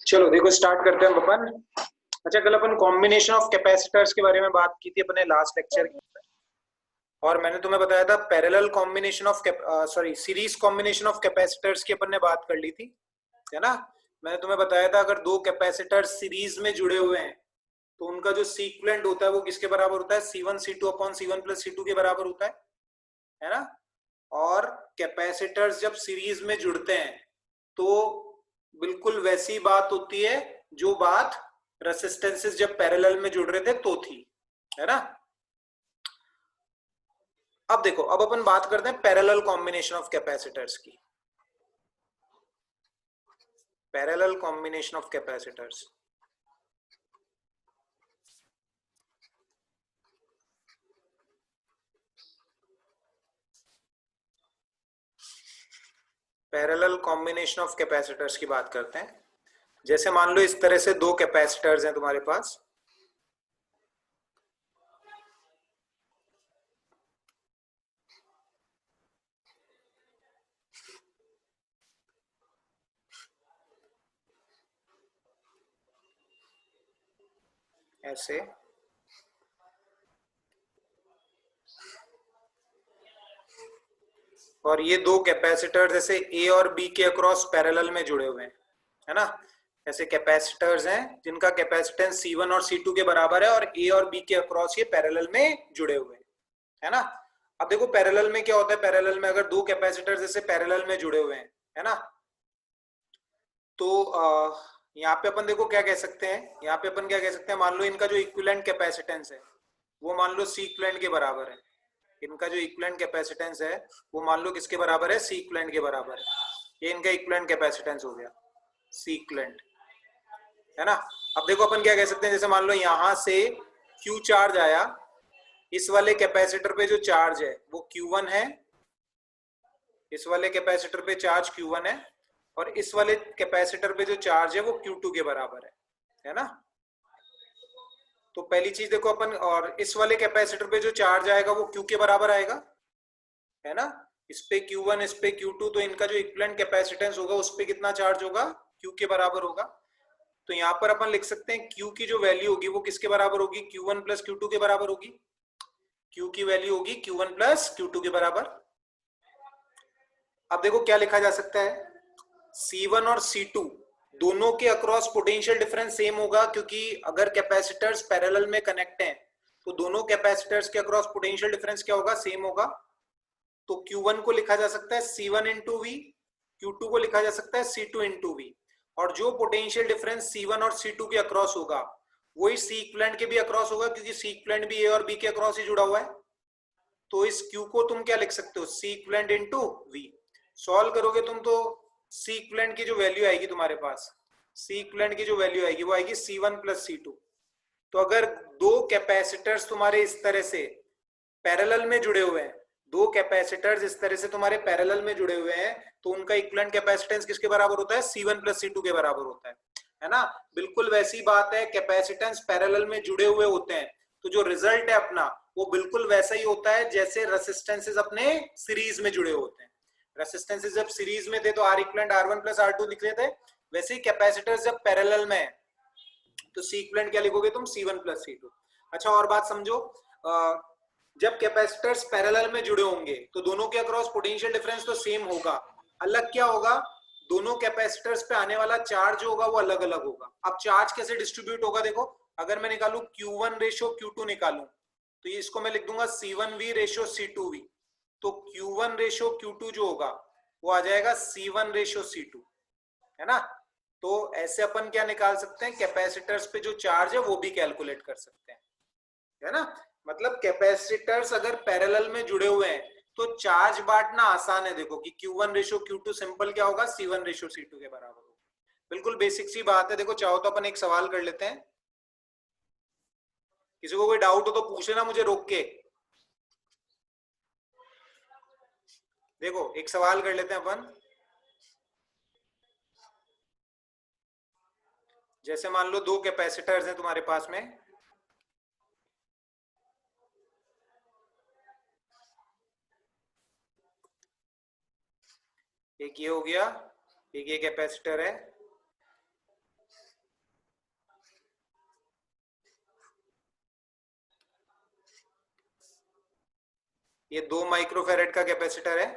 चलो देखो स्टार्ट करते हैं अपन। अच्छा, कल अपन कॉम्बिनेशन ऑफ कैपेसिटर्स के बारे में बात की थी अपने लास्ट लेक्चर की। और मैंने तुम्हें बताया था parallel combination of sorry series combination of capacitors की अपन ने बात कर ली थी, है ना। मैंने तुम्हें बताया था अगर दो कैपेसिटर सीरीज में जुड़े हुए हैं तो उनका जो सीक्वेंट होता है वो किसके बराबर होता है, C1 C2 upon C1 + C2 के बराबर होता है ना। और कैपेसिटर्स जब सीरीज में जुड़ते हैं तो बिल्कुल वैसी बात होती है जो बात रेसिस्टेंसेस जब पैरेलल में जुड़ रहे थे तो थी, है ना। अब देखो, अब अपन बात करते हैं पैरेलल कॉम्बिनेशन ऑफ कैपेसिटर्स की। Parallel combination of capacitors, parallel combination of capacitors की बात करते हैं। जैसे मान लो इस तरह से दो कैपेसिटर्स हैं तुम्हारे पास, ऐसे। और ये दो कैपेसिटर्स ऐसे ए और बी के अक्रॉस पैरेलल में जुड़े हुए हैं, है ना। ऐसे कैपेसिटर्स हैं जिनका कैपेसिटेंस C1 और C2 के बराबर है और ए और बी के अक्रॉस ये पैरेलल में जुड़े हुए हैं, है ना। अब देखो पैरेलल में क्या होता है, पैरेलल में अगर दो कैपेसिटर्स ऐसे पैरेलल में जुड़े हुए हैं, है ना, तो यहाँ पे अपन देखो क्या कह सकते हैं, यहाँ पे अपन क्या कह सकते हैं, मान लो इनका जो इक्विवेलेंट कैपेसिटेंस है वो मान लो सी इक्विवेलेंट के बराबर है। इनका जो इक्विवेलेंट कैपेसिटेंस है वो मान लो किसके बराबर है, सी इक्विवेलेंट के बराबर है। ये इनका इक्विवेलेंट कैपेसिटेंस हो गया, सी इक्विवेलेंट, है ना। अब देखो अपन क्या कह सकते हैं, जैसे मान लो यहां से Q चार्ज आया, इस वाले कैपेसिटर पे जो चार्ज है वो Q1 है, इस वाले कैपेसिटर पे चार्ज Q1 है, और इस वाले कैपेसिटर पे जो चार्ज है वो Q2 के बराबर है ना। तो पहली चीज देखो अपन, और इस वाले कैपेसिटर पे जो चार्ज आएगा वो Q के बराबर आएगा, है ना। इस पे Q1 इस पे Q2, तो इनका जो इक्विवेलेंट कैपेसिटेंस होगा उस पे कितना चार्ज होगा, Q के बराबर होगा। तो यहाँ पर अपन लिख सकते हैं Q की जो वैल्यू होगी वो किसके बराबर होगी, Q1 + Q2 के बराबर होगी। Q की वैल्यू होगी Q1 + Q2 के बराबर। अब देखो क्या लिखा जा सकता है, C1 और C2 दोनों के अक्रॉस पोटेंशियल डिफरेंस सेम होगा, क्योंकि अगर कैपेसिटर्स पैरेलल में कनेक्ट हैं तो दोनों कैपेसिटर्स के अक्रॉस पोटेंशियल डिफरेंस क्या होगा, सेम होगा। तो Q1 को लिखा जा सकता है C1 × V, Q2 को लिखा जा सकता है C2 × V। और जो पोटेंशियल डिफरेंस C1 और C2 के अक्रॉस होगा वही C इक्विवेलेंट के भी अक्रॉस होगा, क्योंकि C इक्विवेलेंट भी A और B के अक्रॉस ही जुड़ा हुआ है। तो इस Q को तुम क्या लिख सकते हो, C इक्विवेलेंट × V। सॉल्व करोगे तुम तो C इक्विवेलेंट की जो वैल्यू आएगी तुम्हारे पास, C इक्विवेलेंट की जो वैल्यू आएगी वो आएगी C1 + C2। तो अगर दो कैपेसिटर्स तुम्हारे इस तरह से पैरेलल में जुड़े हुए हैं, दो कैपेसिटर्स इस तरह से तुम्हारे पैरेलल में जुड़े हुए हैं, तो उनका इक्विवेलेंट कैपेसिटेंस किसके बराबर होता है, C1 + C2 के बराबर होता है ना। बिल्कुल वैसी बात है, कैपेसिटेंस पैरेलल में जुड़े हुए होते हैं तो जो रिजल्ट है अपना वो बिल्कुल वैसा ही होता है जैसे रेसिस्टेंसेस अपने सीरीज में जुड़े होते हैं। रेसिस्टेंसेस जब सीरीज में थे तो R इक्विवेलेंट R1 + R2 लिख रहे थे, वैसे ही कैपेसिटर्स जब पैरेलल में है तो C इक्विवेलेंट क्या लिखोगे तुम, C1 + C2। अच्छा और बात समझो, जब कैपेसिटर्स पैरेलल में जुड़े होंगे तो दोनों के अक्रॉस पोटेंशियल डिफरेंस तो सेम होगा, अलग क्या होगा, दोनों कैपेसिटर्स पे आने वाला चार्ज जो होगा वो अलग अलग होगा। अब चार्ज कैसे डिस्ट्रीब्यूट होगा, देखो अगर मैं निकालू Q1 / Q2 निकालू तो ये इसको मैं लिख दूंगा C1V / C2V। तो Q1 / Q2 जो होगा वो आ जाएगा C1 / C2, है ना। तो ऐसे अपन क्या निकाल सकते हैं, कैपेसिटर्स पे जो चार्ज है वो भी कैलकुलेट कर सकते हैं, है ना। मतलब कैपेसिटर्स अगर पैरेलल में जुड़े हुए हैं तो चार्ज बांटना आसान है। देखो कि Q1 / Q2 सिंपल क्या होगा, C1 / C2 के बराबर होगा। बिल्कुल बेसिक सी बात है। देखो चाहो तो अपन एक सवाल कर लेते हैं, किसी को कोई डाउट हो तो पूछ लेना मुझे रोक के। देखो एक सवाल कर लेते हैं अपन, जैसे मान लो दो कैपेसिटर्स हैं तुम्हारे पास में, एक ये हो गया, एक ये कैपेसिटर है, ये 2 माइक्रोफेरेड का कैपेसिटर है,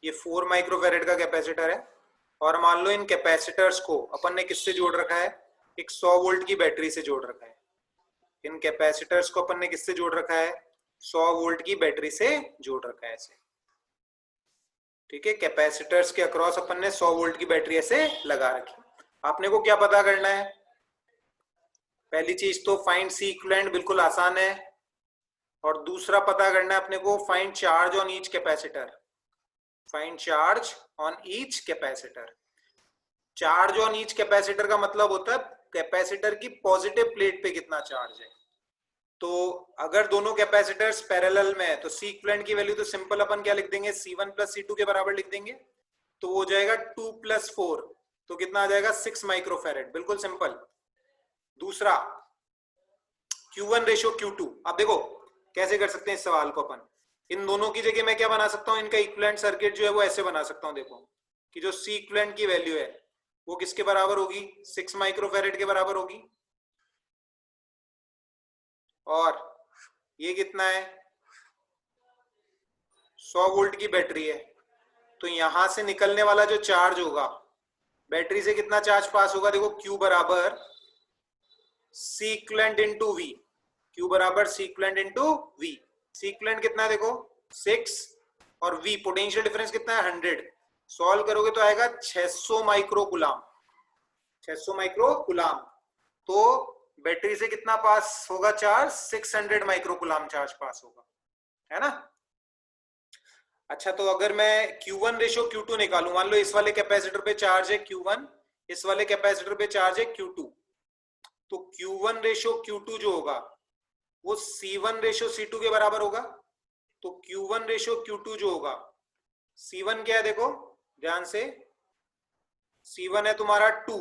ये 4 माइक्रोफेरेड का कैपेसिटर है, और मान लो इन कैपेसिटर्स को अपन ने किससे जोड़ रखा है, एक 100 वोल्ट की बैटरी से जोड़ रखा है। इन कैपेसिटर्स को अपन ने किससे जोड़ रखा है, 100 वोल्ट की बैटरी से जोड़ रखा है ऐसे, ठीक है। कैपेसिटर्स के अक्रॉस अपन ने 100 वोल्ट की बैटरी ऐसे लगा रखी। आपने को क्या पता करना है, पहली चीज तो फाइंड सी इक्विवेलेंट, बिल्कुल आसान है, और दूसरा पता करना है अपने को find charge on each capacitor, find charge on each capacitor. Charge on each capacitor का मतलब होता है कैपेसिटर की पॉजिटिव प्लेट पे कितना चार्ज है। तो अगर दोनों कैपेसिटर्स पैरेलल में है तो सी इक्विवेलेंट की वैल्यू तो सिंपल अपन क्या लिख देंगे, C1 प्लस C2 के बराबर लिख देंगे, तो वो हो जाएगा 2 प्लस 4, तो कितना आ जाएगा 6 माइक्रोफेरेड, बिल्कुल सिंपल। दूसरा Q1 रेशियो Q2, आप देखो कैसे कर सकते हैं इस सवाल को अपन, इन दोनों की जगह मैं क्या बना सकता हूं, इनका इक्विवेलेंट सर्किट जो है वो ऐसे बना सकता हूं, देखो कि जो सी इक्विवेलेंट की वैल्यू है वो किसके बराबर होगी, 6 माइक्रोफेरेड के बराबर होगी, और ये कितना है 100 वोल्ट की बैटरी है, तो यहां से निकलने वाला जो चार्ज होगा, बैटरी से कितना चार्ज पास होगा, देखो Q बराबर C equivalent into V, Q बराबर C equivalent into V. C equivalent कितना है देखो 6, और V पोटेंशियल डिफरेंस कितना है 100, सॉल्व करोगे तो आएगा 600 माइक्रो कूलाम, 600 माइक्रो कूलाम। तो बैटरी से कितना पास होगा चार्ज, 600 माइक्रो कूलाम चार्ज पास होगा, है ना। अच्छा, तो अगर मैं Q1 रेशियो Q2 निकालूं, मान लो इस वाले कैपेसिटर पे चार्ज है Q1, इस वाले कैपेसिटर पे चार्ज है Q2, तो Q1 रेशियो Q2 जो होगा वो C1 रेशियो C2 के बराबर होगा। तो Q1 रेशियो Q2 जो होगा, C1 क्या है देखो ध्यान से, C1 है तुम्हारा 2,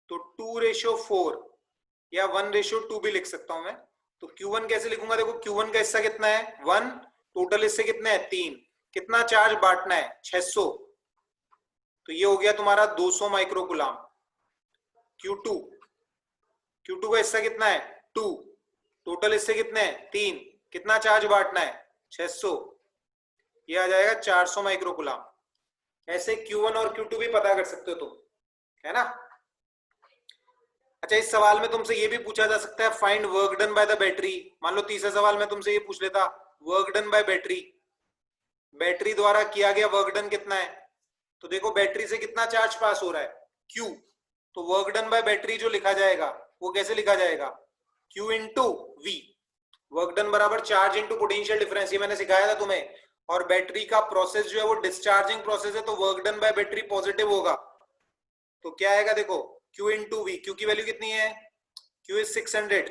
तो 2 रेशियो 4 या 1 रेशियो 2 भी लिख सकता हूं मैं। तो Q1 कैसे लिखूंगा, देखो Q1 का हिस्सा कितना है 1, टोटल हिस्से कितने हैं 3, कितना चार्ज बांटना है 600, तो ये हो गया तुम्हारा 200 माइक्रो कूलाम। Q2, Q2 का हिस्सा कितना है 2, टोटल हिस्से कितने हैं 3, कितना चार्ज बांटना है 600, ये आ जाएगा 400 माइक्रो कूलाम। ऐसे Q1 और Q2 भी पता कर सकते हो तुम, है ना। अच्छा, इस सवाल में तुमसे ये भी पूछा जा सकता है find work done by the battery. मान लो तीसरा सवाल में तुमसे ये पूछ लेता work done by battery, battery द्वारा किया गया वर्क डन कितना है, तो देखो बैटरी से कितना चार्ज पास हो रहा है Q, तो वर्क डन बाय बैटरी जो लिखा जाएगा वो कैसे लिखा जाएगा, Q into V, work done बराबर चार्ज इंटू पोटेंशियल डिफरेंस, ये मैंने सिखाया था तुम्हें। और बैटरी का प्रोसेस जो है वो डिस्चार्जिंग प्रोसेस है, तो work done by battery positive होगा, तो क्या आएगा देखो Q इंटू वी, Q की वैल्यू कितनी है, Q इज 600,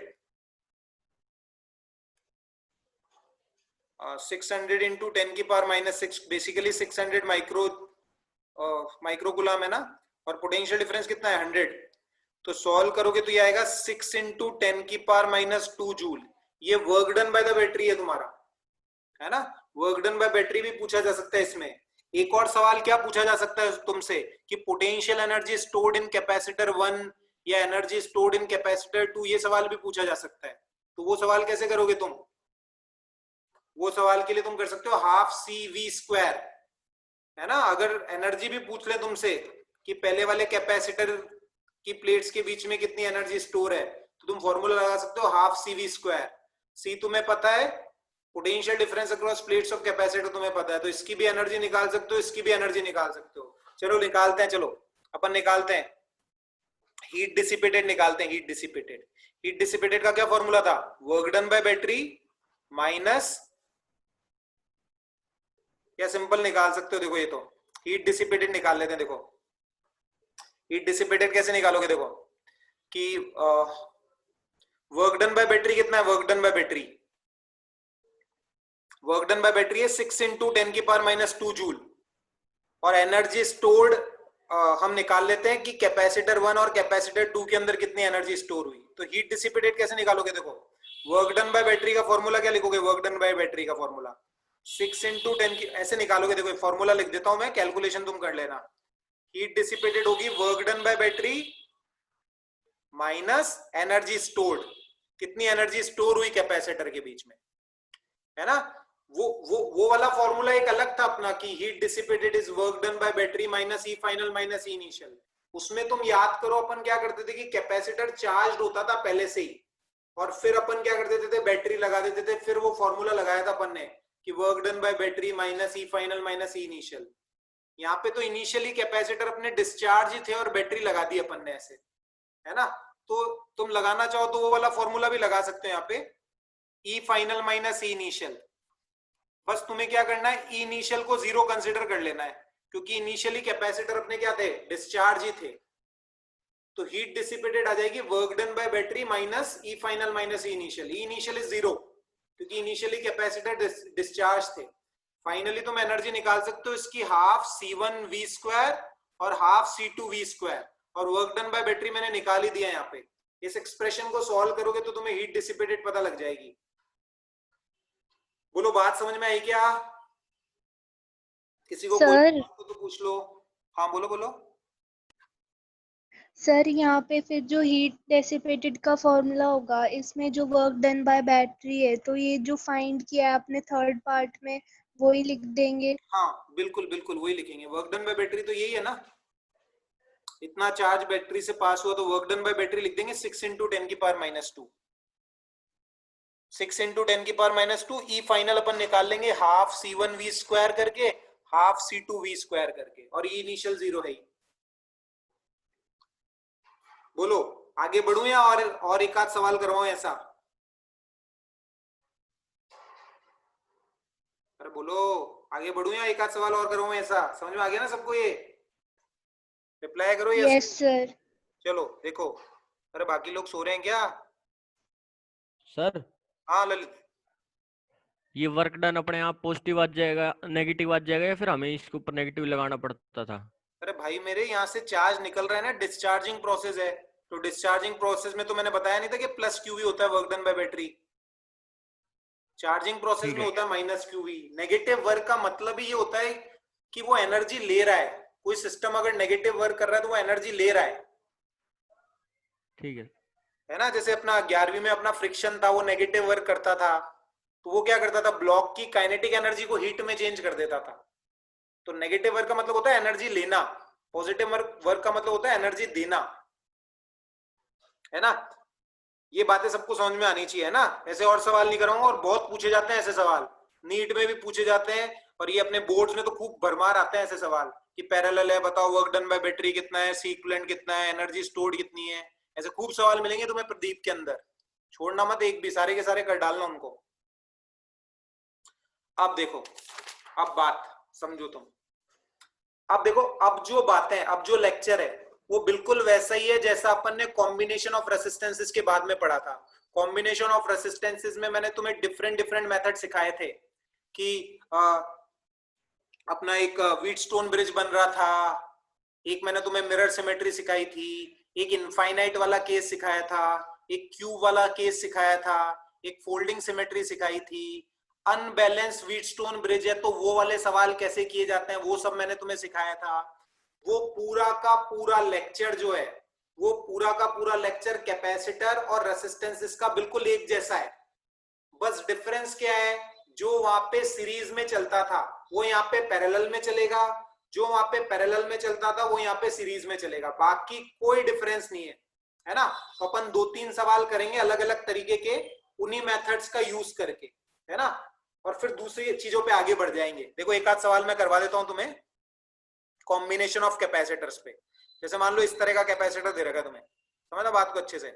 600 इंटू 10 की power minus 6, basically 600 micro coulomb है ना, और पोटेंशियल डिफरेंस कितना है 100, तो सॉल्व करोगे तो ये आएगा 6 इंटू 10 की पावर माइनस 2 जूल, ये work done by the battery है तुम्हारा, है ना। वर्क डन बाय बैटरी भी पूछा जा सकता है इसमें। एक और सवाल क्या पूछा जा सकता है तुमसे कि potential energy stored in capacitor 1 या एनर्जी स्टोर्ड इन कैपेसिटर 2, ये सवाल भी पूछा जा सकता है। तो वो सवाल कैसे करोगे तुम, वो सवाल के लिए तुम कर सकते हो हाफ सी वी स्क्वायर, है ना। अगर एनर्जी भी पूछ ले तुमसे कि पहले वाले कैपेसिटर की प्लेट्स के बीच में कितनी एनर्जी स्टोर है, तो तुम फॉर्मूला लगा सकते हो हाफ सी वी स्क्वायर। सी तुम्हें पता है, potential difference across plates of capacitor तुम्हें पता है, तो इसकी भी एनर्जी निकाल सकते हो, इसकी भी एनर्जी निकाल सकते हो। चलो निकालते हैं, चलो अपन निकालते हैं, हीट डिसिपेटेड निकालते हैं, हीट डिसिपेटेड। हीट डिसिपेटेड का क्या फॉर्मूला था, work done by battery minus, या सिंपल निकाल सकते हो, देखो ये तो हीट डिसिपेटेड निकाल लेते हैं। देखो हीट डिसिपेटेड कैसे निकालोगे, देखो कि वर्क डन बाय बैटरी कितना है, work done by battery, work done by battery है 6 इंटू 10 की पावर माइनस 2 जूल, और एनर्जी स्टोर्ड हम निकाल लेते हैं कि कैपेसिटर 1 और कैपेसिटर 2 के अंदर कितनी एनर्जी स्टोर हुई। तो हीट डिसिपेटेड कैसे निकालोगे, देखो वर्क डन बाय बैटरी का फॉर्मूला क्या लिखोगे, वर्क डन बाय बैटरी का फॉर्मूला 6 इंटू 10 की, ऐसे निकालोगे। देखो फॉर्मूला लिख देता हूं मैं, कैलकुलेशन तुम कर लेना। हीट डिसिपेटेड होगी work done by battery minus energy stored, कितनी एनर्जी स्टोर हुई कैपेसिटर के बीच में, है ना। वो वाला फॉर्मूला एक अलग था अपना कि heat dissipated is work done by battery minus E final minus E initial. उसमें तुम याद करो अपन क्या करते थे कि कैपेसिटर चार्ज होता था पहले से ही, और फिर अपन क्या कर देते थे, बैटरी लगा देते थे, फिर वो फॉर्मूला लगाया था अपन ने कि work done by battery minus E final minus E initial. यहाँ पे तो इनिशियली कैपेसिटर अपने डिस्चार्ज ही थे और बैटरी लगा दी अपन ने ऐसे, है ना। तो तुम लगाना चाहो तो वो वाला फॉर्मूला भी लगा सकते हो यहाँ पे, ई फाइनल माइनस ई इनिशियल। बस तुम्हें क्या करना है, ई इनिशियल को जीरो कंसिडर कर लेना है, क्योंकि इनिशियली कैपेसिटर अपने क्या थे, डिस्चार्ज ही थे। तो हीट डिसिपेटेड आ जाएगी work done by battery minus E final minus E initial. E initial is zero क्योंकि इनिशियली कैपेसिटर डिस्चार्ज थे। फाइनली तुम एनर्जी निकाल सकते हो इसकी हाफ C1V² और हाफ C2V², और वर्क डन बाय बैटरी मैंने निकाल ही दिया यहाँ पे। इस एक्सप्रेशन को सॉल्व करोगे तो तुम्हें हीट डिसिपेटेड पता लग जाएगी। बोलो बात समझ में आई क्या? किसी को कोई सर तो पूछ लो। हाँ बोलो बोलो। सर यहाँ पे फिर जो हीट डेसिपेटेड का फॉर्मूला होगा, इसमें जो वर्क डन बाय बैटरी है, तो ये जो फाइंड किया है आपने थर्ड पार्ट में, वो ही लिख देंगे। हाँ बिल्कुल बिल्कुल वही लिखेंगे। वर्क डन बाय बैटरी तो यही है ना, इतना चार्ज बैटरी से पास हुआ तो वर्क डन बाय बैटरी लिख देंगे 6 × 10⁻²। 6 × 10⁻²। ई फाइनल अपन निकाल लेंगे हाफ C1V² करके, हाफ C2V² करके, और ई इनिशियल जीरो है ही। बोलो आगे बढ़ू या और एक आध सवाल करवाऊं ऐसा? अरे बोलो आगे बढ़ू या एक आध सवाल और करवाऊं ऐसा? समझ में आ गया ना सबको ये? रिप्लाई करो यस। Yes sir. चलो देखो, अरे बाकी लोग सो रहे हैं क्या? सर हाँ ललित। ये वर्क डन अपने आप पॉजिटिव आ जाएगा, नेगेटिव आ जाएगा, या फिर हमें इसके ऊपर नेगेटिव लगाना पड़ता था? अरे भाई मेरे यहाँ से चार्ज निकल रहा है ना, डिस्चार्जिंग प्रोसेस है। तो डिस्चार्जिंग प्रोसेस में तो मैंने बताया नहीं था कि प्लस क्यूवी होता है work done by battery. Charging process ठीक में है। होता है माइनस क्यूवी। नेगेटिव वर्क का मतलब ही ये होता है कि वो एनर्जी ले रहा है। कोई सिस्टम अगर नेगेटिव वर्क कर रहा है तो वो एनर्जी ले रहा ठीक है। है ना। जैसे अपना 11वीं में अपना फ्रिक्शन था, वो नेगेटिव वर्क करता था, तो वो क्या करता था, ब्लॉक की काइनेटिक एनर्जी को हीट में चेंज कर देता था। तो नेगेटिव वर्क का मतलब होता है एनर्जी लेना, पॉजिटिव वर्क का मतलब होता है एनर्जी देना, है ना। ये बातें सबको समझ में आनी चाहिए, है ना। ऐसे और सवाल नहीं कराऊंगा, और बहुत पूछे जाते हैं ऐसे सवाल, नीट में भी पूछे जाते हैं, और ये अपने बोर्ड्स में तो खूब भरमार आते हैं ऐसे सवाल कि पैरेलल है बताओ वर्क डन बाय बैटरी कितना है, सी इक्विवेलेंट कितना है, एनर्जी स्टोर्ड कितनी है। ऐसे खूब सवाल मिलेंगे तुम्हें प्रदीप के अंदर, छोड़ना मत एक भी, सारे के सारे कर डालना उनको। अब देखो, अब बात समझो तुम। अब देखो, अब जो बातें, अब जो लेक्चर है वो बिल्कुल वैसा ही है जैसा अपन ने कॉम्बिनेशन ऑफ रेसिस्टेंसेस के बाद में पढ़ा था। कॉम्बिनेशन ऑफ रेसिस्टेंसेस में मैंने तुम्हें डिफरेंट डिफरेंट मेथड सिखाए थे कि अपना एक व्हीटस्टोन ब्रिज बन रहा था, एक मैंने तुम्हें मिरर सिमेट्री सिखाई थी, एक इनफाइनाइट वाला केस सिखाया था, एक क्यूब वाला केस सिखाया था, एक फोल्डिंग सिमेट्री सिखाई थी। अनबैलेंस व्हीटस्टोन ब्रिज है तो वो वाले सवाल कैसे किए जाते हैं वो सब मैंने तुम्हें सिखाया था। वो पूरा का पूरा लेक्चर जो है, वो पूरा का पूरा लेक्चर कैपेसिटर और रेसिस्टेंसेस का बिल्कुल एक जैसा है। बस डिफरेंस क्या है, जो वहां पे सीरीज में चलता था वो यहाँ पे पैरेलल में चलेगा, जो वहां पे पैरेलल में चलता था वो यहाँ पे सीरीज में चलेगा, बाकी कोई डिफरेंस नहीं है ना। तो अपन 2-3 सवाल करेंगे अलग अलग तरीके के, उन्हीं मेथड्स का यूज करके, है ना। और फिर दूसरी चीजों पे आगे बढ़ जाएंगे। देखो एक आध सवाल मैं करवा देता हूं तुम्हें कॉम्बिनेशन ऑफ कैपेसिटर्स पे। जैसे मान लो इस तरह का कैपेसिटर दे रखा है तुम्हें, समझना बात को अच्छे से,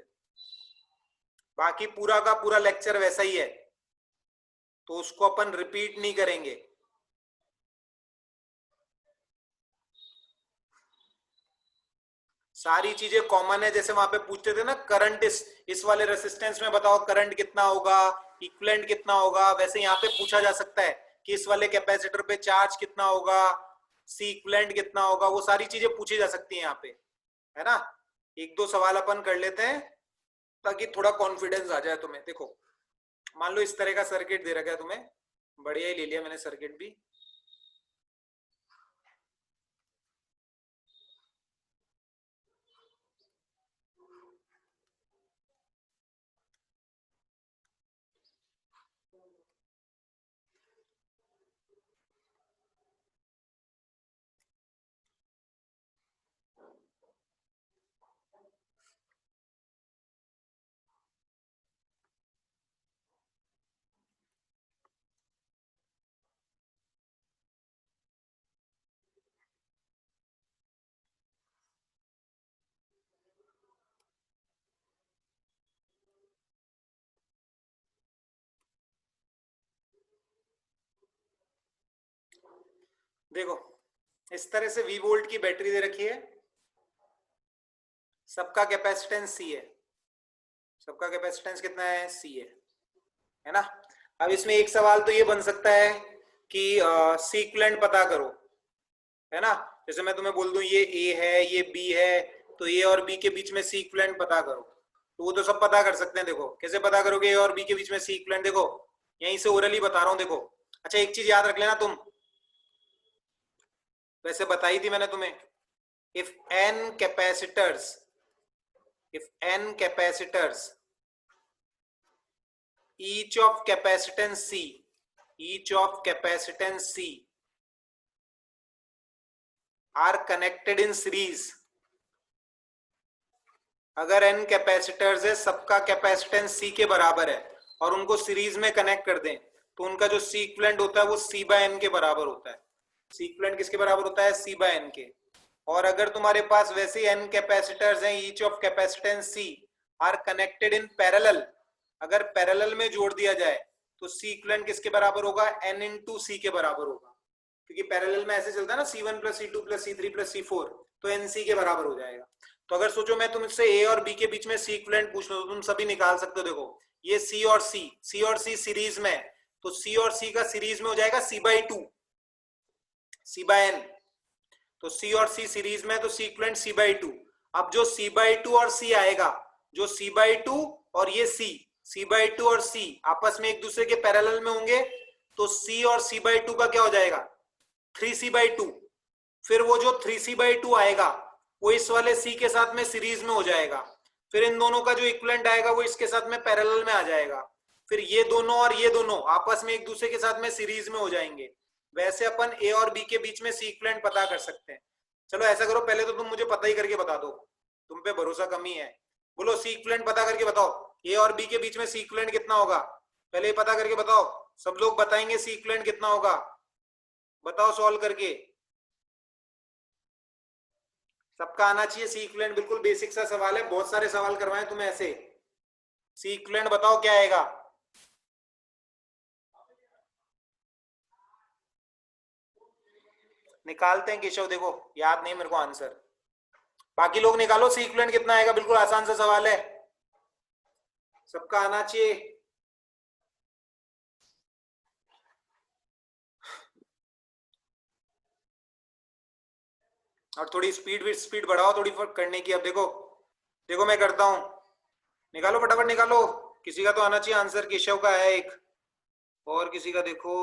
बाकी पूरा का पूरा लेक्चर वैसा ही है तो उसको अपन रिपीट नहीं करेंगे। सारी चीजें कॉमन है, जैसे वहां पे पूछते थे ना करंट इस वाले रेसिस्टेंस में बताओ करंट कितना होगा, इक्विवेलेंट कितना होगा, वैसे यहाँ पे पूछा जा सकता है कि इस वाले कैपेसिटर पे चार्ज कितना होगा, सी इक्विवेलेंट कितना होगा, वो सारी चीजें पूछी जा सकती है यहाँ पे, है ना। एक दो सवाल अपन कर लेते हैं ताकि थोड़ा कॉन्फिडेंस आ जाए तुम्हें। देखो मान लो इस तरह का सर्किट दे रखा है तुम्हें, बढ़िया ही ले लिया मैंने सर्किट भी। देखो इस तरह से V वोल्ट की बैटरी दे रखी है, सबका कैपेसिटेंस C है, सबका कैपेसिटेंस कितना है, C है ना। अब इसमें एक सवाल तो ये बन सकता है कि सीक्वेंट पता करो, है ना। जैसे मैं तुम्हें बोल दूं ये A है ये B है, तो A और B के बीच में सीक्वेंट पता करो, तो वो तो सब पता कर सकते हैं। देखो कैसे पता करोगे A और B के बीच में सीक्वेंट, देखो यहीं से ओरली बता रहा हूं। देखो अच्छा एक चीज याद रख लेना तुम, वैसे बताई थी मैंने तुम्हें, if n capacitors each of capacitance C are connected in series, अगर n कैपेसिटर्स है सबका कैपेसिटेंस C के बराबर है और उनको सीरीज में कनेक्ट कर दें, तो उनका जो सीक्वेंट होता है वो C बाय n के बराबर होता है। सीक्वेंट किसके बराबर होता है, C बाय n के। और अगर तुम्हारे पास वैसे n कैपेसिटर्स हैं, each of capacitance C are connected in parallel, अगर पैरेलल में जोड़ दिया जाए तो सीक्वेंट किसके बराबर होगा, n इंटू C के बराबर होगा, क्योंकि पैरेलल में ऐसे चलता है ना C1 plus C2 plus C3 plus C4, तो NC के बराबर हो जाएगा। तो अगर सोचो मैं तुमसे A और B के बीच में सीक्वेंट पूछ लो तो तुम सभी निकाल सकते हो। देखो ये C और C सीरीज में, तो C और C का सीरीज में हो जाएगा C/2, C/n, तो C और C सीरीज में, तो सीक्वेंट C/2। अब जो C/2 और C आएगा, जो C/2 और ये C/2 और C आपस में एक दूसरे के पैरेलल में होंगे, तो C और C/2 का क्या हो जाएगा, 3C/2। फिर वो जो 3C/2 आएगा वो इस वाले C के साथ में सीरीज में हो जाएगा, फिर इन दोनों का जो इक्विवेलेंट आएगा वो इसके साथ में पैरेलल में आ जाएगा, फिर ये दोनों और ये दोनों आपस में एक दूसरे के साथ में सीरीज में हो जाएंगे। वैसे अपन A और B के बीच में सीक्वेंट पता कर सकते हैं। चलो ऐसा करो, पहले तो तुम मुझे पता ही करके बता दो, तुम पे भरोसा कम ही है। बोलो सीक्वेंट पता करके बताओ, A और B के बीच में सीक्वेंट कितना होगा, पहले पता करके बताओ। सब लोग बताएंगे सीक्वेंट कितना होगा, बताओ सॉल्व करके। सबका आना चाहिए सीक्वेंट, बिल्कुल बेसिक सा सवाल है, बहुत सारे सवाल करवाए तुम्हें ऐसे। सीक्वेंट बताओ क्या आएगा, निकालते हैं केशव, देखो याद नहीं मेरे को आंसर, बाकी लोग निकालो सीक्वेंट कितना आएगा, बिल्कुल आसान सा सवाल है, सबका आना चाहिए। और थोड़ी स्पीड बढ़ाओ थोड़ी करने की। अब देखो देखो मैं करता हूं, निकालो फटाफट निकालो, किसी का तो आना चाहिए आंसर। केशव का है एक, और किसी का देखो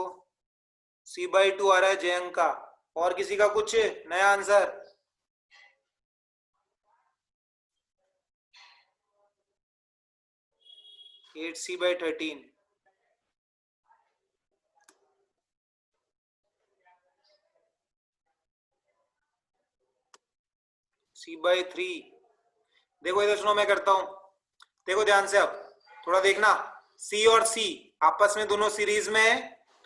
C/2 आ रहा है जयंक का, और किसी का कुछ नया आंसर। C/13, C/3। देखो इधर सुनो मैं करता हूं, देखो ध्यान से, अब थोड़ा देखना, C और C आपस में दोनों सीरीज में है,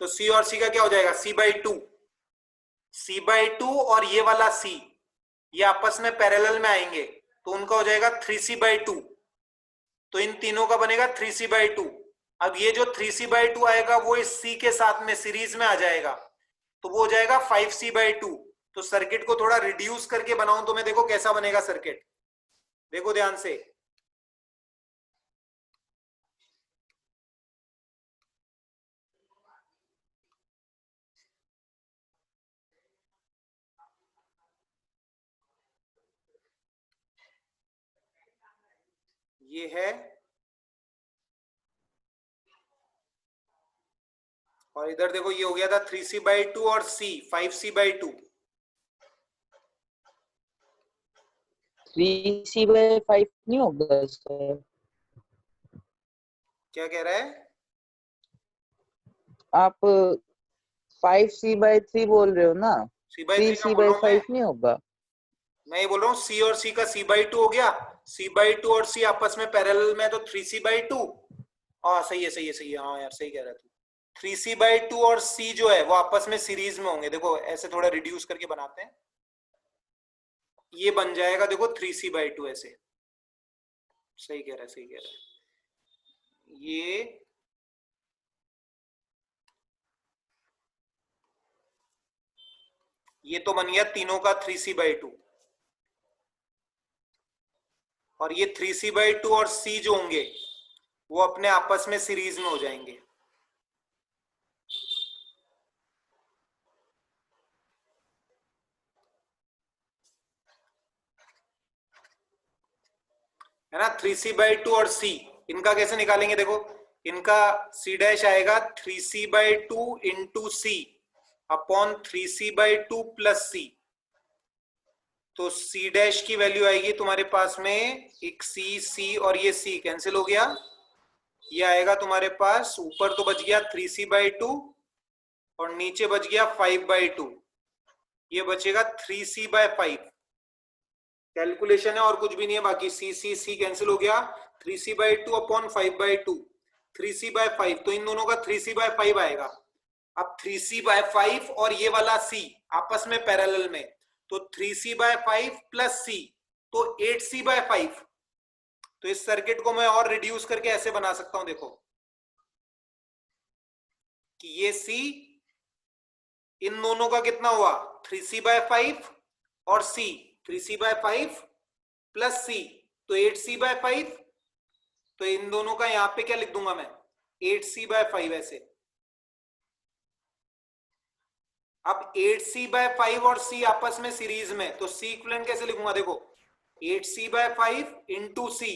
तो C और C का क्या हो जाएगा, C/2 और ये वाला C ये आपस में पैरेलल में आएंगे, तो उनका हो जाएगा 3C/2, तो इन तीनों का बनेगा 3C/2। अब ये जो 3C/2 आएगा वो इस C के साथ में सीरीज में आ जाएगा, तो वो हो जाएगा 5C/2। तो सर्किट को थोड़ा रिड्यूस करके बनाऊं तो मैं, देखो कैसा बनेगा सर्किट, देखो ध्यान से। ये है, और इधर देखो ये हो गया था 3C/2 और C 5C/2। 3C/5 नहीं होगा सर? क्या कह रहा है, आप 5C/3 बोल रहे हो ना, C/3 का बोल रहा हूं 3C/5 नहीं होगा? मैं ये बोल रहा हूँ C और C का C/2 हो गया, C/2 और C आपस में पैरेलल में, तो 3C/2। हाँ सही है सही है सही है, हाँ यार सही कह रहा है तू। 3C/2 और C जो है वो आपस में सीरीज में होंगे, देखो ऐसे थोड़ा रिड्यूस करके बनाते हैं, ये बन जाएगा देखो 3C/2 ऐसे। सही कह रहा है सही कह रहा है। ये ये तो बन गया तीनों का 3c/2 और ये 3c/2 और c जो होंगे वो अपने आपस में सीरीज में हो जाएंगे। है ना, 3c/2 और c इनका कैसे निकालेंगे, देखो इनका c डैश आएगा 3c/2 into c upon 3c/2 plus c। तो c डैश की वैल्यू आएगी तुम्हारे पास में एक c और ये c कैंसिल हो गया, ये आएगा तुम्हारे पास, ऊपर तो बच गया 3c/2 और नीचे बच गया 5/2, ये बचेगा 3c/5। कैलकुलेशन है और कुछ भी नहीं है, बाकी c कैंसिल हो गया, 3c/2 अपॉन 5/2, 3c/5, तो इन दोनों का 3c/5 आएगा। अब 3c/5 और ये वाला c आपस में पैरेलल में, तो 3c/5 प्लस c तो 8c/5। तो इस सर्किट को मैं और रिड्यूस करके ऐसे बना सकता हूं, देखो कि ये c इन दोनों का कितना हुआ 3c/5 और c 3c/5 प्लस c तो 8c/5, तो इन दोनों का यहां पे क्या लिख दूंगा मैं 8c/5 ऐसे। अब 8c/5 और c आपस में सीरीज में, तो c इक्विवेलेंट कैसे लिखूंगा, देखो 8c/5 into c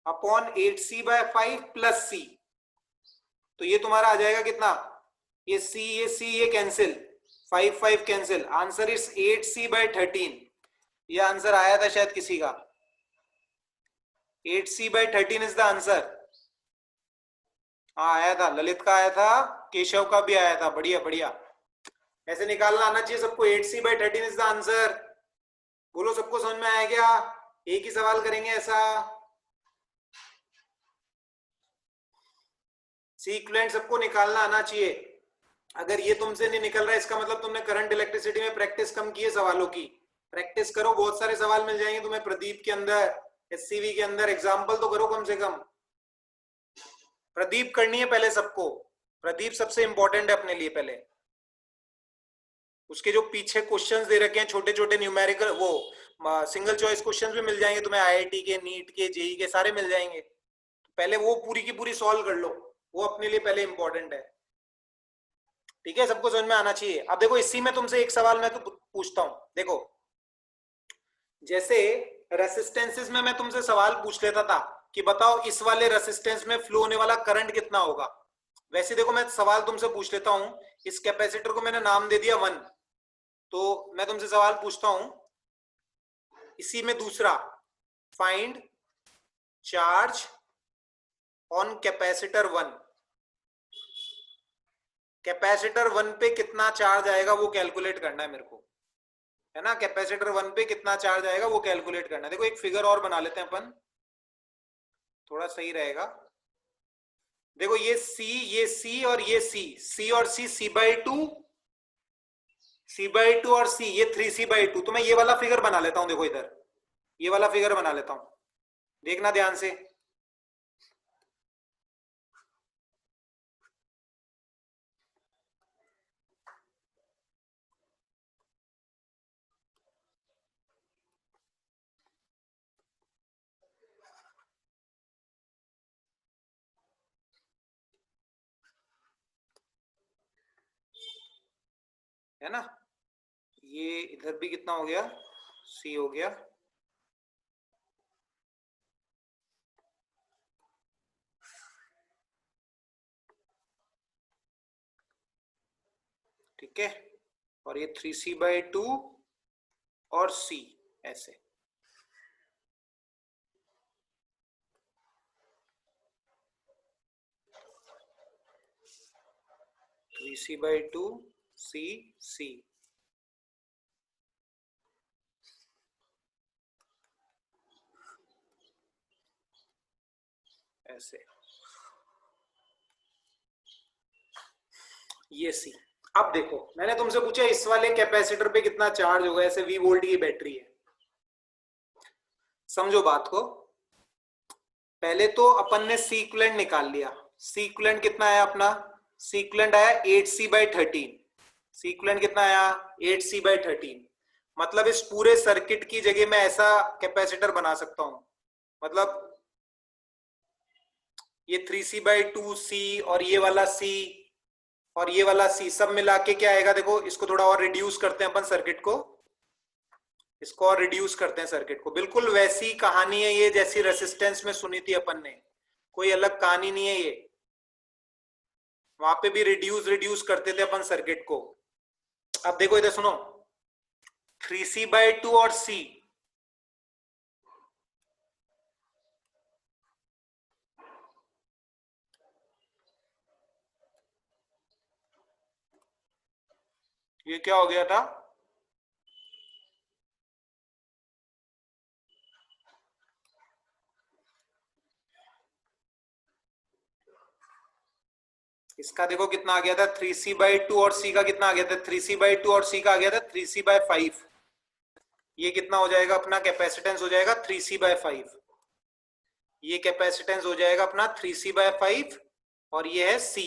upon 8c/5 plus c, तो ये तुम्हारा आ जाएगा कितना, ये c ये cancel, 5 cancel, answer is 8c/13। ये आंसर आया था शायद किसी का, 8c/13 इज द आंसर। हाँ आया था, ललित का आया था, केशव का भी आया था, बढ़िया बढ़िया। ऐसे निकालना आना चाहिए सबको, 8c/13 इज द आंसर। बोलो सबको समझ में आया क्या? एक ही सवाल करेंगे ऐसा। सी इक्विवेलेंट सबको निकालना आना चाहिए। अगर ये तुमसे नहीं निकल रहा है इसका मतलब तुमने करंट इलेक्ट्रिसिटी में प्रैक्टिस कम की है, सवालों की प्रैक्टिस करो, बहुत सारे सवाल मिल जाएंगे तुम्हें प्रदीप के अंदर, एससीवी के अंदर, एग्जाम्पल तो करो कम से कम। प्रदीप करनी है पहले सबको, प्रदीप सबसे इंपॉर्टेंट है अपने लिए पहले। उसके जो पीछे क्वेश्चंस दे रखे हैं छोटे छोटे न्यूमेरिकल, वो सिंगल चॉइस क्वेश्चंस भी मिल जाएंगे तुम्हें, आईआईटी के, नीट के, जेई के, सारे मिल जाएंगे। पहले वो पूरी की पूरी सॉल्व कर लो, वो अपने लिए पहले इंपॉर्टेंट है। ठीक है, सबको समझ में आना चाहिए। अब देखो इसी में तुमसे एक सवाल मैं तो पूछता हूं, देखो जैसे रेसिस्टेंसेस में मैं तुमसे सवाल पूछ लेता था कि बताओ इस वाले रेसिस्टेंस में फ्लो होने वाला करंट कितना होगा, वैसे देखो मैं सवाल तुमसे पूछ लेता हूं, इस कैपेसिटर को मैंने नाम दे दिया 1, तो मैं तुमसे सवाल पूछता हूं इसी में दूसरा, find charge on capacitor 1। Capacitor 1 पे कितना चार्ज आएगा वो कैलकुलेट करना है मेरे को, है ना, कैपेसिटर 1 पे कितना चार्ज आएगा वो कैलकुलेट करना है। देखो एक फिगर और बना लेते हैं अपन, थोड़ा सही रहेगा। देखो ये C और ये C और C, C/2 और C, ये 3c/2। तो मैं ये वाला फिगर बना लेता हूं, देखो इधर ये वाला फिगर बना लेता हूं, देखना ध्यान से। है ना, ये इधर भी कितना हो गया, C हो गया, ठीक है, और ये 3c/2 और C ऐसे। थ्री C/2 C ऐसे, ये C। अब देखो मैंने तुमसे पूछा इस वाले कैपेसिटर पे कितना चार्ज होगा, ऐसे V वोल्ट की बैटरी है। समझो बात को, पहले तो अपन ने C इक्विवेलेंट निकाल लिया। C इक्विवेलेंट कितना आया अपना, C इक्विवेलेंट आया 8c/13। सी इक्विवेलेंट कितना आया 8C/13। मतलब इस पूरे सर्किट की जगह मैं ऐसा कैपेसिटर बना सकता हूं, मतलब ये 3C/2C और ये वाला C और ये वाला C सब मिला के क्या आएगा, देखो इसको थोड़ा और रिड्यूस करते हैं अपन सर्किट को, इसको और रिड्यूस करते हैं सर्किट को। बिल्कुल वैसी कहानी है ये जैसी रेसिस्टेंस में सुनी थी अपन ने, कोई अलग कहानी नहीं है ये। वहां पे भी रिड्यूस करते थे अपन सर्किट को। अब देखो इधर सुनो, 3C/2 और C, ये क्या हो गया था, इसका देखो कितना आ गया था 3C/2 और C का कितना आ गया था 3C/2 और C का आ गया था 3C/5। ये कितना हो जाएगा अपना कैपेसिटेंस हो जाएगा 3C/5। ये कैपेसिटेंस हो जाएगा अपना 3C/5 और ये है C,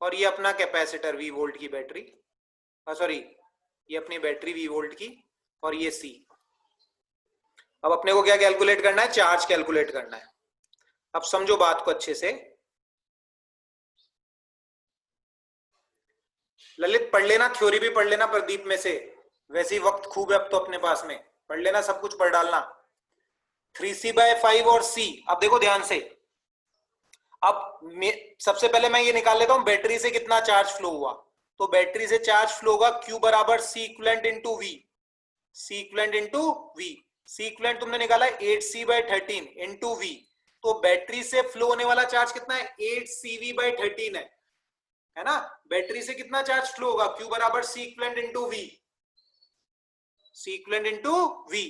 और ये अपना कैपेसिटर V वोल्ट की बैटरी, सॉरी ये अपनी बैटरी V वोल्ट की, और ये C। अब अपने को क्या कैलकुलेट करना है, चार्ज कैलकुलेट करना है। अब समझो बात को अच्छे से, ललित पढ़ लेना, थ्योरी भी पढ़ लेना प्रदीप में से, वैसे ही वक्त खूब है अब तो अपने पास में, पढ़ लेना, सब कुछ पढ़ डालना। 3C/5 और C। अब देखो ध्यान से, अब सबसे पहले मैं ये निकाल लेता हूं बैटरी से कितना चार्ज फ्लो हुआ। तो बैटरी से चार्ज फ्लो होगा Q बराबर C equivalent into V, C equivalent into V। C equivalent तुमने निकाला 8C/13 इंटू V, तो बैटरी से फ्लो होने वाला चार्ज कितना है 8CV/13 है ना। बैटरी से कितना चार्ज फ्लो होगा, Q बराबर C equivalent into V, C equivalent into V।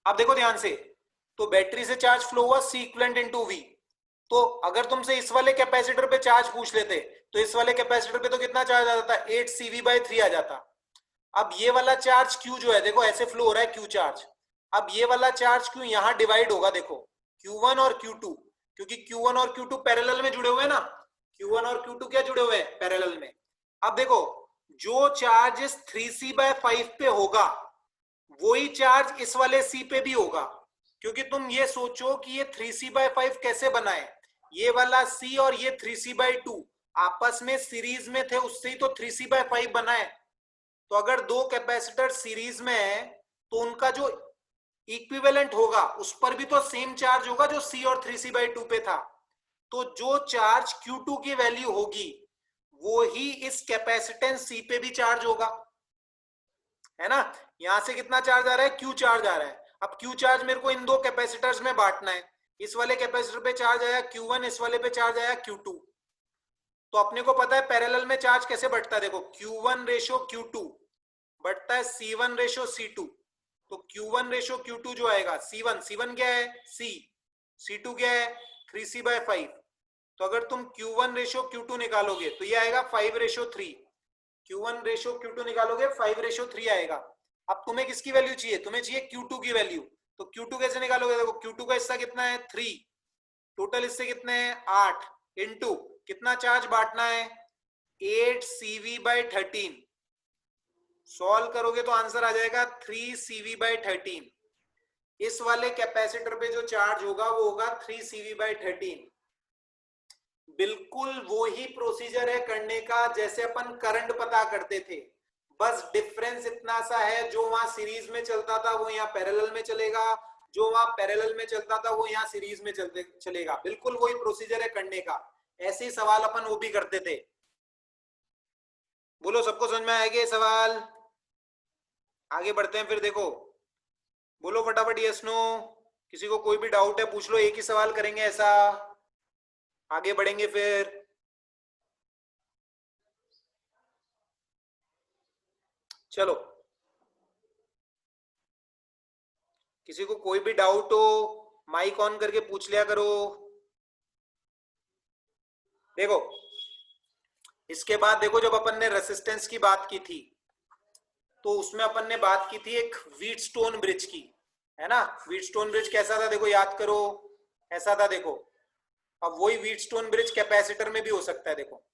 अब देखो ध्यान से, तो बैटरी से चार्ज फ्लो हुआ C इक्विवेलेंट इंटू V। तो अगर तुमसे इस वाले कैपेसिटर पे चार्ज पूछ लेते तो इस वाले कैपेसिटर पे तो कितना चार्ज आ जाता 8CV/3 आ जाता। अब ये वाला चार्ज Q जो है देखो ऐसे फ्लो हो रहा है Q चार्ज, अब ये वाला चार्ज Q यहां डिवाइड होगा, देखो Q1 और Q2, क्योंकि Q1 और Q2 पैरेलल में जुड़े हुए हैं ना, Q1 और Q2 क्या जुड़े हुए हैं पैरेलल में। अब देखो जो चार्ज इस 3C/5 पे होगा वही चार्ज इस वाले C पे भी होगा, क्योंकि तुम ये सोचो कि ये 3C/5 कैसे बना है, ये वाला C और ये 3C/2 आपस में सीरीज में थे, उससे ही तो 3C/5 बना है। तो अगर दो कैपेसिटर सीरीज में है तो उनका जो इक्विवेलेंट होगा उस पर भी तो सेम चार्ज होगा जो C और 3C/2 पे था। तो जो चार्ज Q2 की वैल्यू होगी वो ही इस कैपेसिटेंस C पे भी चार्ज होगा, है ना। यहां से कितना चार्ज आ रहा है, Q चार्ज आ रहा है। अब Q चार्ज मेरे को इन दो कैपेसिटर्स में बांटना है, इस वाले कैपेसिटर पे चार्ज आया Q1, इस वाले पे चार्ज आया Q2। तो अपने को पता है पैरेलल में चार्ज कैसे बढ़ता है, देखो Q1 रेशो Q2 बढ़ता है C1 रेशो C2। तो Q1 रेशो Q2 जो आएगा C1 क्या है C, C2 क्या है 3C/5। तो अगर तुम Q1 रेशो Q2 निकालोगे तो ये आएगा 5:3। Q1 रेशो Q2 निकालोगे 5:3 आएगा। अब तुम्हें किसकी वैल्यू चाहिए, तुम्हें चाहिए Q2 की वैल्यू। तो Q2 कैसे निकालोगे, देखो Q2 का हिस्सा कितना है 3, टोटल इससे कितने हैं 8, इंटू कितना चार्ज बांटना है 8CV/13। सॉल्व करोगे तो आंसर आ जाएगा 3CV/13। इस वाले कैपेसिटर पे जो चार्ज होगा वो होगा 3CV/13। बिल्कुल वो ही प्रोसीजर है करने का जैसे अपन करंट पता करते थे, बस डिफरेंस इतना सा है, जो वहां सीरीज में चलता था वो यहाँ पैरेलल में चलेगा, जो वहां पैरेलल में चलता था वो यहाँ सीरीज में चलेगा। बिल्कुल वही प्रोसीजर है करने का। ऐसे ही सवाल अपन वो भी करते थे। बोलो सबको समझ में आएगा सवाल, आगे बढ़ते हैं फिर। देखो बोलो फटाफट यस नो, किसी को कोई भी डाउट है पूछ लो, एक ही सवाल करेंगे ऐसा, आगे बढ़ेंगे फिर। चलो किसी को कोई भी डाउट हो माइक ऑन करके पूछ लिया करो। देखो इसके बाद देखो जब अपन ने रेसिस्टेंस की बात की थी तो उसमें अपन ने बात की थी एक व्हीटस्टोन ब्रिज की, है ना। व्हीटस्टोन ब्रिज कैसा था देखो याद करो, ऐसा था देखो। अब वही व्हीटस्टोन ब्रिज कैपेसिटर में भी हो सकता है, देखो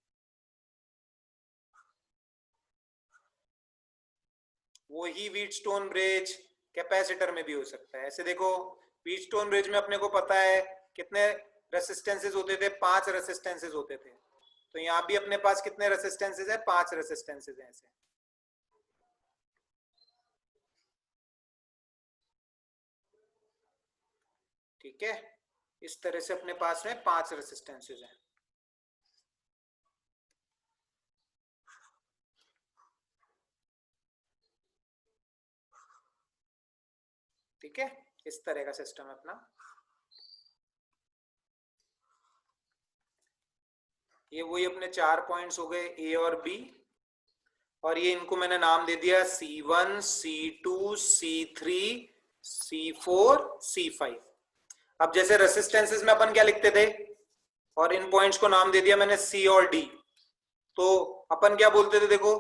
वही व्हीटस्टोन ब्रिज कैपेसिटर में भी हो सकता है। ऐसे देखो, व्हीटस्टोन ब्रिज में अपने को पता है कितने रेसिस्टेंसेस होते थे, 5 रेसिस्टेंसेस होते थे। तो यहाँ भी अपने पास कितने रेसिस्टेंसेस है, 5 रेसिस्टेंसेस हैं ऐसे। ठीक है, इस तरह से अपने पास में 5 रेसिस्टेंसेस हैं। ठीक है, इस तरह का सिस्टम है अपना। ये वही अपने 4 पॉइंट्स हो गए, ए और बी, और ये इनको मैंने नाम दे दिया C1, C2, C3, C4, C5। अब जैसे रेसिस्टेंसेस में अपन क्या लिखते थे, और इन पॉइंट्स को नाम दे दिया मैंने C और D। तो अपन क्या बोलते थे, देखो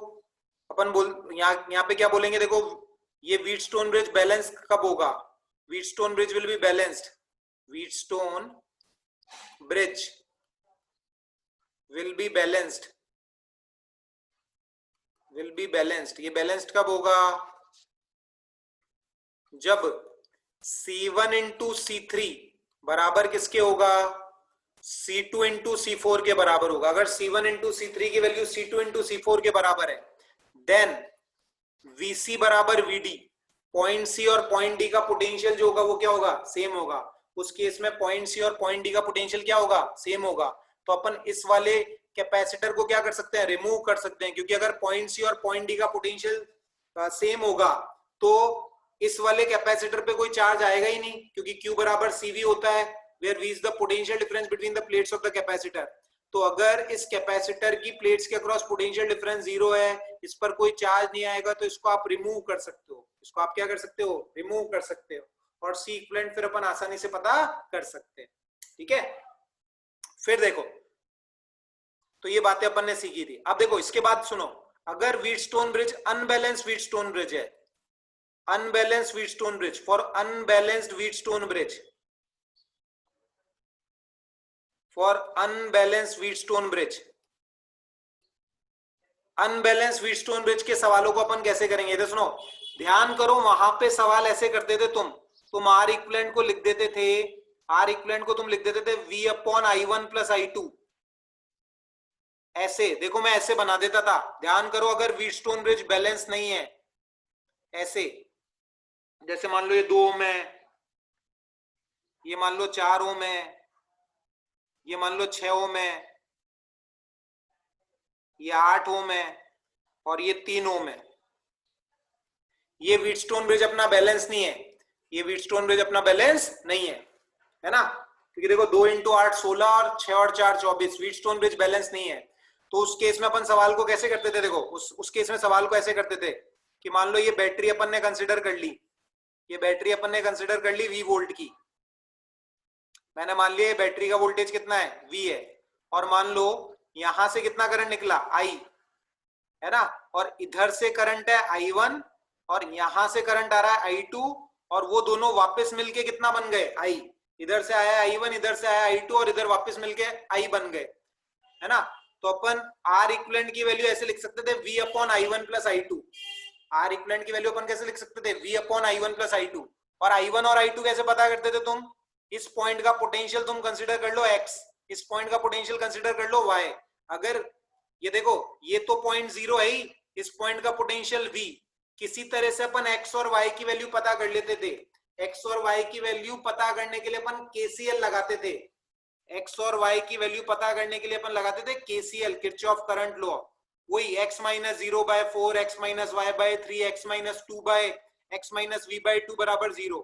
अपन यहाँ पे क्या बोलेंगे, देखो ये व्हीटस्टोन ब्रिज बैलेंस कब होगा, Wheatstone bridge will be balanced, Wheatstone bridge will be balanced, will be balanced. ये बैलेंस्ड कब होगा, जब C1 इंटू C3 बराबर किसके होगा, C2 इंटू C4 के बराबर होगा। अगर C1 इंटू C3 की वैल्यू C2 इंटू C4 के बराबर है, देन VC बराबर VD, पॉइंट C और पॉइंट D का पोटेंशियल जो होगा वो क्या होगा, सेम होगा। उस केस में पॉइंट C और पॉइंट D का पोटेंशियल क्या होगा, सेम होगा। तो अपन इस वाले कैपेसिटर को क्या कर सकते हैं, रिमूव कर सकते हैं, क्योंकि अगर पॉइंट C और पॉइंट D का पोटेंशियल सेम होगा तो इस वाले कैपेसिटर पे कोई चार्ज आएगा ही नहीं, क्योंकि Q बराबर CV होता है, where V is the potential difference between the plates of the capacitor। तो अगर इस कैपेसिटर की प्लेट्स के अक्रॉस पोटेंशियल डिफरेंस 0 है, इस पर कोई चार्ज नहीं आएगा, तो इसको आप रिमूव कर सकते हो, इसको आप क्या कर सकते हो, रिमूव कर सकते हो, और C इक्विवेलेंट फिर अपन आसानी से पता कर सकते हैं। ठीक है, फिर देखो, तो ये बातें अपन ने सीखी थी। अब देखो इसके बाद सुनो, अगर Wheatstone bridge unbalanced Wheatstone bridge है, unbalanced Wheatstone bridge, for unbalanced Wheatstone bridge, for unbalanced Wheatstone bridge, unbalanced Wheatstone bridge के सवालों को अपन कैसे करेंगे, तो सुनो ध्यान करो, वहां पे सवाल ऐसे करते थे तुम R इक्विवेलेंट को लिख देते थे, R इक्विवेलेंट को तुम लिख देते थे V upon I1 plus I2, ऐसे देखो मैं ऐसे बना देता था। ध्यान करो, अगर व्हीटस्टोन ब्रिज बैलेंस नहीं है, ऐसे जैसे मान लो ये 2 ओम है, ये मान लो 4 ओम है, ये मान लो 6 ओम है, ये 8 ओम है, और ये 3 ओम है। ये व्हीटस्टोन ब्रिज अपना बैलेंस नहीं है, ये व्हीटस्टोन ब्रिज अपना बैलेंस नहीं है ना, क्योंकि देखो 2 इंटू 8 16 और 6 और 4 24, व्हीटस्टोन ब्रिज बैलेंस नहीं है। तो उस केस में अपन सवाल को कैसे करते थे, देखो उस केस में सवाल को ऐसे करते थे कि मान लो ये बैटरी अपन ने कंसिडर कर ली, ये बैटरी अपन ने कंसिडर कर ली V वोल्ट की, मैंने मान लिया बैटरी का वोल्टेज कितना है, V है, और मान लो यहां से कितना करंट निकला, I है ना, और इधर से करंट है I1, और यहां से करंट आ रहा है I2, और वो दोनों वापस मिलके कितना बन गए, I, इधर से आया I1, इधर से आया I2, और इधर वापस मिलके I बन गए, है ना। तो अपन R इक्विवेलेंट की वैल्यू ऐसे लिख सकते थे V upon I1 plus I2। R equivalent की वैल्यू अपन कैसे लिख सकते थे, V upon I1 plus I2। और I1 और I2 कैसे पता करते थे तुम, इस पॉइंट का पोटेंशियल तुम कंसीडर कर लो X, इस पॉइंट का पोटेंशियल कंसीडर कर लो Y। अगर ये देखो ये तो पॉइंट 0 है ही, इस पॉइंट का पोटेंशियल V, किसी तरह से अपन X और Y की वैल्यू पता कर लेते थे। X और Y की वैल्यू पता करने के लिए अपन KCL लगाते थे, X और Y की वैल्यू पता करने के लिए अपन लगाते थे KCL, किरचॉफ करंट लॉ। वही x minus 0 by 4, x minus y by 3, x minus 2 by x minus v by 2 बराबर 0।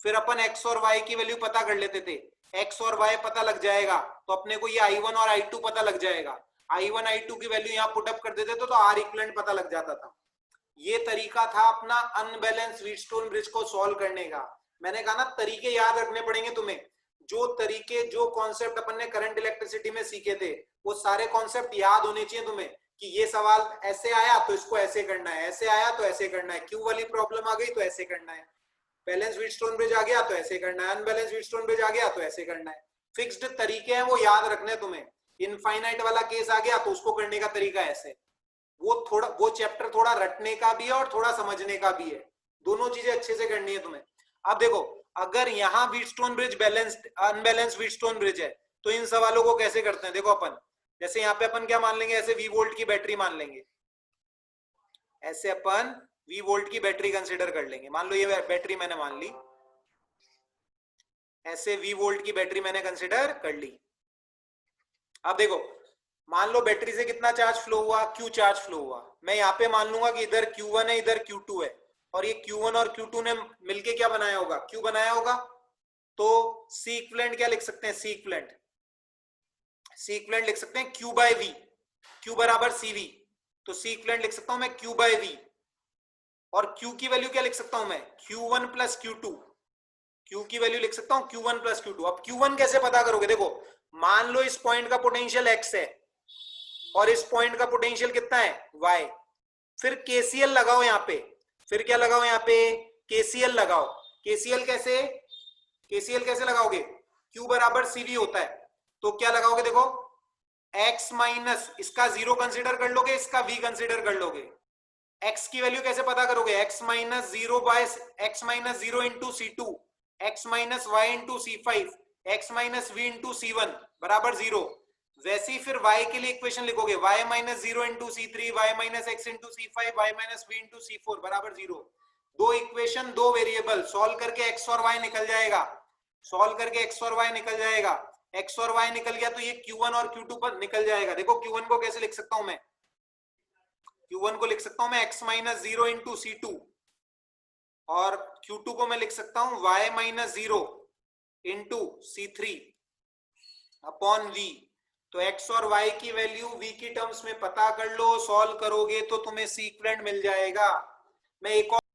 फिर अपन x और y की वैल्यू पता कर लेते थे, x और y पता लग जाएगा तो अपने को ये I1 और I2 पता लग जाएगा, I1 I2 की वैल्यू यहाँ पुट अप कर देते तो R इक्विवेलेंट पता लग जाता था। ये तरीका था अपना अनबैलेंस व्हीटस्टोन ब्रिज को सॉल्व करने का। मैंने कहा ना तरीके याद रखने पड़ेंगे तुम्हें, जो तरीके जो कॉन्सेप्ट अपन ने करंट इलेक्ट्रिसिटी में सीखे थे वो सारे कॉन्सेप्ट याद होने चाहिए तुम्हें, कि ये सवाल ऐसे आया तो इसको ऐसे करना है, ऐसे आया तो ऐसे करना है, क्यू वाली प्रॉब्लम आ गई तो ऐसे करना है, बैलेंस व्हीटस्टोन ब्रिज आ गया तो ऐसे करना है, अनबैलेंस व्हीटस्टोन ब्रिज आ गया तो ऐसे करना है। फिक्स्ड तरीके हैं वो याद रखने तुम्हें। इनफाइनाइट वाला केस आ गया तो उसको करने का तरीका ऐसे, वो चैप्टर थोड़ा रटने का भी है और थोड़ा समझने का भी है, दोनों चीजें अच्छे से करनी है तुम्हें। अब देखो, अगर यहाँ Wheatstone bridge balanced unbalanced Wheatstone bridge है तो इन सवालों को कैसे करते हैं, देखो अपन जैसे यहाँ पे अपन क्या मान लेंगे, ऐसे V वोल्ट की बैटरी मान लेंगे, ऐसे अपन V वोल्ट की बैटरी कंसीडर कर लेंगे। मान लो ये बैटरी मैंने मान ली, ऐसे V वोल्ट की बैटरी मैंने कंसीडर कर ली। अब देखो, मान लो बैटरी से कितना चार्ज फ्लो हुआ, Q चार्ज फ्लो हुआ। मैं यहाँ पे मान लूंगा कि इधर Q1 है इधर Q2 है, और ये Q1 और Q2 ने मिलके क्या बनाया होगा, Q बनाया होगा। तो C इक्विवेलेंट क्या लिख सकते हैं, C इक्विवेलेंट लिख सकते हैं Q बाय V, Q बराबर CV। तो C इक्विवेलेंट लिख सकता हूं मैं Q बाय V, और Q की वैल्यू क्या लिख सकता हूं मैं, Q1 प्लस Q2। Q की वैल्यू लिख सकता हूं Q1 प्लस Q2। अब Q1 कैसे पता करोगे, देखो मान लो इस पॉइंट का पोटेंशियल X है और इस पॉइंट का पोटेंशियल कितना है, Y। फिर KCL लगाओ यहाँ पे, फिर क्या लगाओ यहाँ पे, KCL लगाओ। KCL कैसे लगाओगे, Q बराबर CV होता है, तो क्या लगाओगे, देखो X माइनस इसका 0 कंसिडर कर लोगे, इसका V कंसिडर कर लोगे। X की वैल्यू कैसे पता करोगे, X minus 0 by X minus 0 into C2, X minus Y into C5, X minus V into C1 बराबर 0। वैसे ही फिर Y के लिए इक्वेशन लिखोगे, Y minus 0 into C3, Y minus X into C5, Y minus V into C4 बराबर 0। दो equation दो variable, solve करके X और Y निकल जाएगा, सॉल्व करके X और Y निकल जाएगा। X और Y निकल गया तो ये Q1 और Q2 पर निकल जाएगा। देखो Q1 को कैसे लिख सकता हूं मैं, Q1 को लिख सकता हूं मैं X माइनस 0 इंटू C2, और Q2 को मैं लिख सकता हूं Y minus 0 into C3 upon V। तो X और Y की वैल्यू V की टर्म्स में पता कर लो, सॉल्व करोगे तो तुम्हें C इक्विवेलेंट मिल जाएगा। मैं एक